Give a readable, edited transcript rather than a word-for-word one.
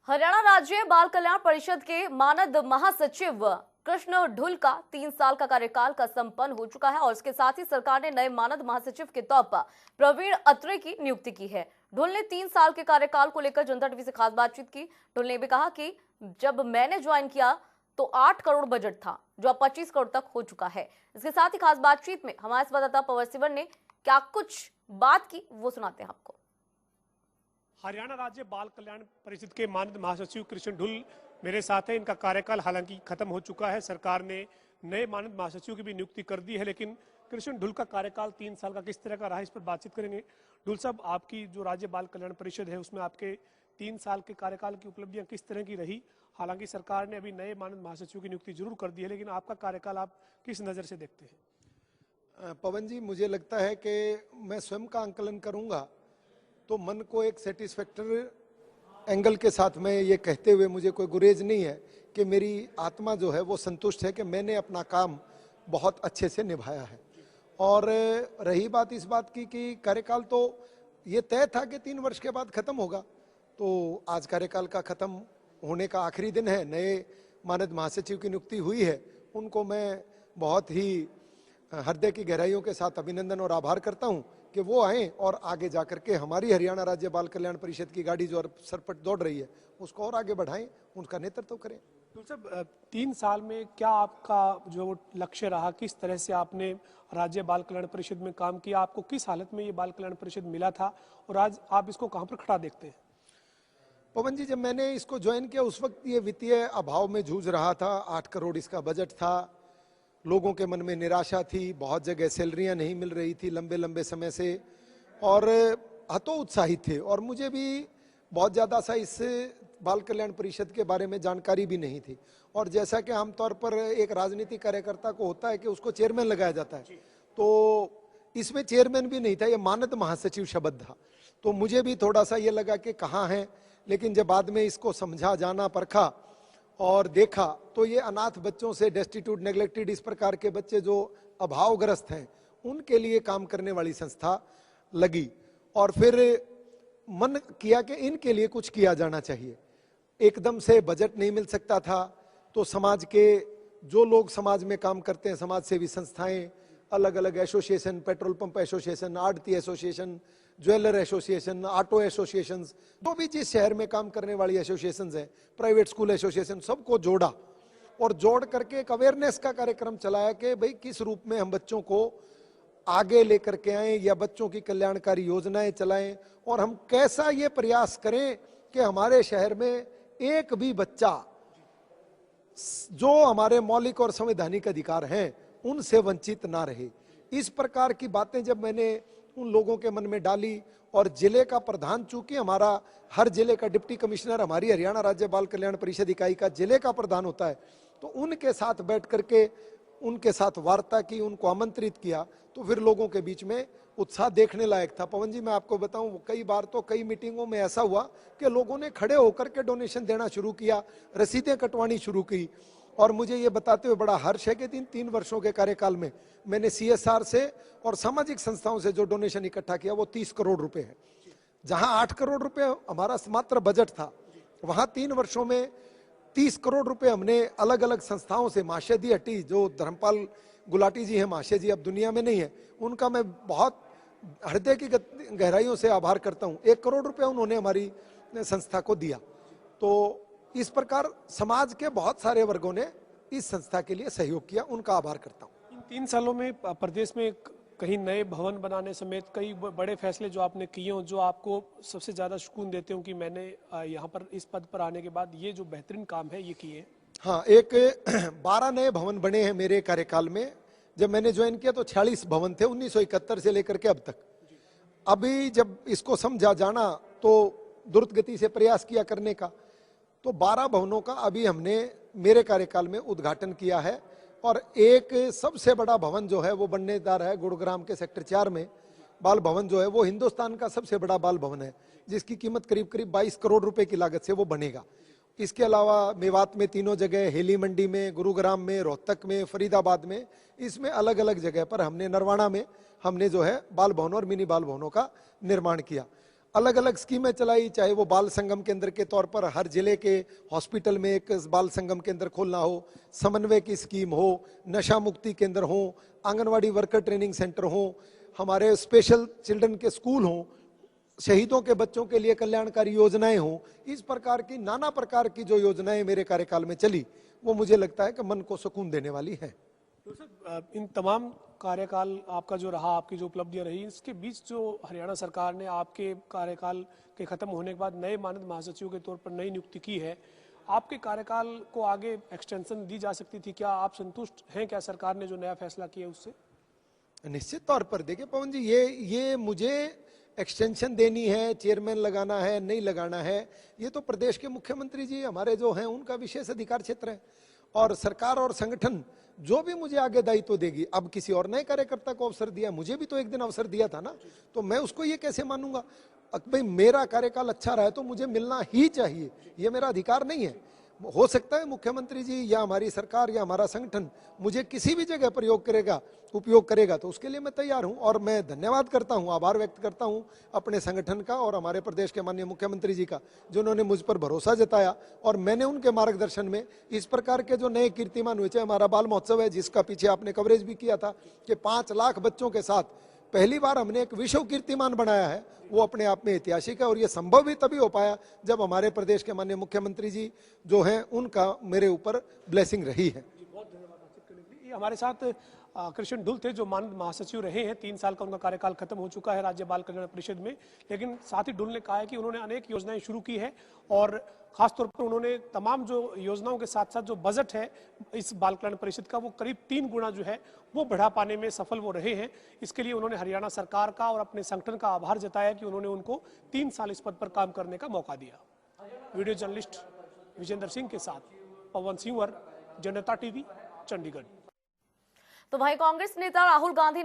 हरियाणा राज्य बाल कल्याण परिषद के मानद महासचिव कृष्ण ढुल का 3 साल का कार्यकाल का संपन्न हो चुका है और इसके साथ ही सरकार ने नए मानद महासचिव के तौर पर प्रवीण अत्रे की नियुक्ति की है। ढुल ने 3 साल के कार्यकाल को लेकर जनता टीवी से खास बातचीत की। ढुल ने भी कहा कि जब मैंने ज्वाइन किया तो 8 करोड़ बजट था, जो अब 25 करोड़ तक हो चुका है। इसके साथ ही खास बातचीत में हमारे संवाददाता पवर सिवन ने क्या कुछ बात की, वो सुनाते हैं आपको। हरियाणा राज्य बाल कल्याण परिषद के मानद महासचिव कृष्ण ढुल मेरे साथ हैं। इनका कार्यकाल हालांकि खत्म हो चुका है, सरकार ने नए मानद महासचिव की भी नियुक्ति कर दी है, लेकिन कृष्ण ढुल का कार्यकाल 3 साल का किस तरह का रहा, इस पर बातचीत करेंगे। ढुल साहब, आपकी जो राज्य बाल कल्याण परिषद है उसमें आपके 3 साल के कार्यकाल की उपलब्धियां किस तरह की रही? हालांकि सरकार ने अभी नए मानद महासचिव की नियुक्ति जरूर कर दी है, लेकिन आपका कार्यकाल आप किस नजर से देखते हैं? पवन जी, मुझे लगता है कि मैं स्वयं का आंकलन करूंगा तो मन को एक सेटिस्फैक्टरी एंगल के साथ में ये कहते हुए मुझे कोई गुरेज नहीं है कि मेरी आत्मा जो है वो संतुष्ट है कि मैंने अपना काम बहुत अच्छे से निभाया है। और रही बात इस बात की कि कार्यकाल तो ये तय था कि 3 वर्ष के बाद खत्म होगा, तो आज कार्यकाल का खत्म होने का आखिरी दिन है। नए मानद महासचिव की नियुक्ति हुई है, उनको मैं बहुत ही हृदय की गहराइयों के साथ अभिनंदन और आभार करता हूं कि वो आए और आगे जाकर के हमारी हरियाणा राज्य बाल कल्याण परिषद की गाड़ी जो सरपट दौड़ रही है उसको और आगे बढ़ाएं, उनका नेतृत्व करें। तो सब 3 साल में क्या आपका जो लक्ष्य रहा, किस तरह से आपने राज्य बाल कल्याण परिषद में काम किया, आपको किस हालत में ये बाल कल्याण परिषद मिला था और आज आप इसको कहां पर खड़ा देखते हैं? पवन जी, जब मैंने इसको ज्वाइन किया उस वक्त ये वित्तीय अभाव में जूझ रहा था। 8 करोड़ इसका बजट था, लोगों के मन में निराशा थी, बहुत जगह सैलरियां नहीं मिल रही थी लंबे लंबे समय से, और हतोत्साहित थे। और मुझे भी बहुत ज़्यादा सा इस बाल कल्याण परिषद के बारे में जानकारी भी नहीं थी। और जैसा कि आमतौर पर एक राजनीतिक कार्यकर्ता को होता है कि उसको चेयरमैन लगाया जाता है, तो इसमें चेयरमैन भी नहीं था, ये मानद महासचिव शब्द था। तो मुझे भी थोड़ा सा ये लगा कि कहाँ है, लेकिन जब बाद में इसको समझा, जाना, परखा और देखा तो ये अनाथ बच्चों से, डेस्टिट्यूट, नेग्लेक्टेड, इस प्रकार के बच्चे जो अभावग्रस्त हैं उनके लिए काम करने वाली संस्था लगी। और फिर मन किया कि इनके लिए कुछ किया जाना चाहिए। एकदम से बजट नहीं मिल सकता था, तो समाज के जो लोग समाज में काम करते हैं, समाज सेवी संस्थाएं, अलग अलग एसोसिएशन, पेट्रोल पंप एसोसिएशन, आड़ती association, jeweller association, auto association, जो भी जिस शहर में काम करने वाली एसोसिएशन हैं, प्राइवेट स्कूल एसोसिएशन, सबको जोड़ा और जोड़ करके एक अवेयरनेस का कार्यक्रम चलाया कि भाई किस रूप में हम बच्चों को आगे लेकर के आए या बच्चों की कल्याणकारी योजनाएं चलाएं, और हम कैसा ये प्रयास करें कि हमारे शहर में एक भी बच्चा जो हमारे मौलिक और संवैधानिक अधिकार हैं उनसे वंचित ना रहे। इस प्रकार की बातें जब मैंने उन लोगों के मन में डाली, और जिले का प्रधान, चूंकि हमारा हर जिले का डिप्टी कमिश्नर हमारी हरियाणा राज्य बाल कल्याण परिषद इकाई का जिले का प्रधान होता है, तो उनके साथ बैठ करके उनके साथ वार्ता की, उनको आमंत्रित किया, तो फिर लोगों के बीच में उत्साह देखने लायक था। पवन जी, मैं आपको बताऊं, कई बार तो कई मीटिंगों में ऐसा हुआ कि लोगों ने खड़े होकर के डोनेशन देना शुरू किया, रसीदें कटवानी शुरू की। और मुझे ये बताते हुए बड़ा हर्ष है कि 3 वर्षों के कार्यकाल में मैंने CSR से और सामाजिक संस्थाओं से जो डोनेशन इकट्ठा किया वो 30 करोड़ रुपए है। जहां 8 करोड़ रुपए हमारा मात्र बजट था, वहां 3 वर्षों में 30 करोड़ रुपए हमने अलग अलग संस्थाओं से, महाशय जी हटी, जो धर्मपाल गुलाटी जी हैं, महाशय जी अब दुनिया में नहीं है, उनका मैं बहुत हृदय की गहराइयों से आभार करता हूं। 1 करोड़ रुपए उन्होंने हमारी संस्था को दिया। तो इस प्रकार समाज के बहुत सारे वर्गों ने इस संस्था के लिए सहयोग किया, उनका आभार करता हूं। इन 3 सालों में प्रदेश में कहीं नए भवन बनाने समेत कई बड़े फैसले जो आपने किए हो, जो आपको सबसे ज्यादा सुकून देते हो कि मैंने यहाँ पर इस पद पर आने के बाद ये जो बेहतरीन काम है ये किए? हाँ, एक 12 नए भवन बने हैं मेरे कार्यकाल में। जब मैंने ज्वाइन किया तो 46 भवन थे 1971 से लेकर के अब तक। अभी जब इसको समझा, जाना, तो द्रुत गति से प्रयास किया करने का, तो 12 भवनों का अभी हमने मेरे कार्यकाल में उद्घाटन किया है। और एक सबसे बड़ा भवन जो है वो बनने जा रहा है गुरुग्राम के सेक्टर 4 में। बाल भवन जो है वो हिंदुस्तान का सबसे बड़ा बाल भवन है, जिसकी कीमत करीब करीब 22 करोड़ रुपए की लागत से वो बनेगा। इसके अलावा मेवात में 3 जगह, हेली मंडी में, गुरुग्राम में, रोहतक में, फरीदाबाद में, इसमें अलग अलग जगह पर हमने, नरवाना में हमने जो है बाल भवन और मिनी बाल भवनों का निर्माण किया। अलग अलग स्कीमें चलाई, चाहे वो बाल संगम केंद्र के तौर पर हर जिले के हॉस्पिटल में एक बाल संगम केंद्र खोलना हो, समन्वय की स्कीम हो, नशा मुक्ति केंद्र हो, आंगनवाड़ी वर्कर ट्रेनिंग सेंटर हो, हमारे स्पेशल चिल्ड्रन के स्कूल हो, शहीदों के बच्चों के लिए कल्याणकारी योजनाएं हो, इस प्रकार की नाना प्रकार की जो योजनाएं मेरे कार्यकाल में चली, वो मुझे लगता है कि मन को सुकून देने वाली है। तो सर, इन तमाम कार्यकाल आपका जो रहा, आपकी जो उपलब्धियां रही, इसके बीच जो हरियाणा सरकार ने आपके कार्यकाल के खत्म होने के बाद नए मानद महासचिव के तौर पर नई नियुक्ति की है, आपके कार्यकाल को आगे एक्सटेंशन दी जा सकती थी? क्या आप संतुष्ट हैं क्या सरकार ने जो नया फैसला किया उससे? निश्चित तौर पर देखिए पवन जी, ये मुझे एक्सटेंशन देनी है, चेयरमैन लगाना है, नहीं लगाना है, ये तो प्रदेश के मुख्यमंत्री जी हमारे जो हैं उनका विशेष अधिकार क्षेत्र है। और सरकार और संगठन जो भी मुझे आगे दायित्व देगी, अब किसी और नए कार्यकर्ता को अवसर दिया, मुझे भी तो एक दिन अवसर दिया था ना, तो मैं उसको ये कैसे मानूंगा? भाई मेरा कार्यकाल अच्छा रहा है तो मुझे मिलना ही चाहिए, ये मेरा अधिकार नहीं है। हो सकता है मुख्यमंत्री जी या हमारी सरकार या हमारा संगठन मुझे किसी भी जगह उपयोग करेगा तो उसके लिए मैं तैयार हूं। और मैं धन्यवाद करता हूं, आभार व्यक्त करता हूं अपने संगठन का और हमारे प्रदेश के माननीय मुख्यमंत्री जी का, जिन्होंने मुझ पर भरोसा जताया और मैंने उनके मार्गदर्शन में इस प्रकार के जो नए कीर्तिमान हुए, चाहे हमारा बाल महोत्सव है जिसका पीछे आपने कवरेज भी किया था कि 5 लाख बच्चों के साथ पहली बार हमने एक विश्व कीर्तिमान बनाया है, वो अपने आप में ऐतिहासिक है। और ये संभव भी तभी हो पाया जब हमारे प्रदेश के माननीय मुख्यमंत्री जी जो हैं उनका मेरे ऊपर ब्लेसिंग रही है। बहुत धन्यवाद बातचीत करने के लिए। ये हमारे साथ कृष्ण ढुल थे जो मानद महासचिव रहे हैं। 3 साल का उनका कार्यकाल खत्म हो चुका है राज्य बाल कल्याण परिषद में, लेकिन साथ ही ढुल ने कहा है कि उन्होंने अनेक योजनाएं शुरू की है और खासतौर पर उन्होंने तमाम जो योजनाओं के साथ साथ जो बजट है इस बाल कल्याण परिषद का, वो करीब 3 गुना जो है वो बढ़ा पाने में सफल वो रहे हैं। इसके लिए उन्होंने हरियाणा सरकार का और अपने संगठन का आभार जताया कि उन्होंने उनको 3 साल इस पद पर काम करने का मौका दिया। वीडियो जर्नलिस्ट विजेंद्र सिंह के साथ पवन सिंह, जनता टीवी, चंडीगढ़। तो वहीं कांग्रेस नेता राहुल गांधी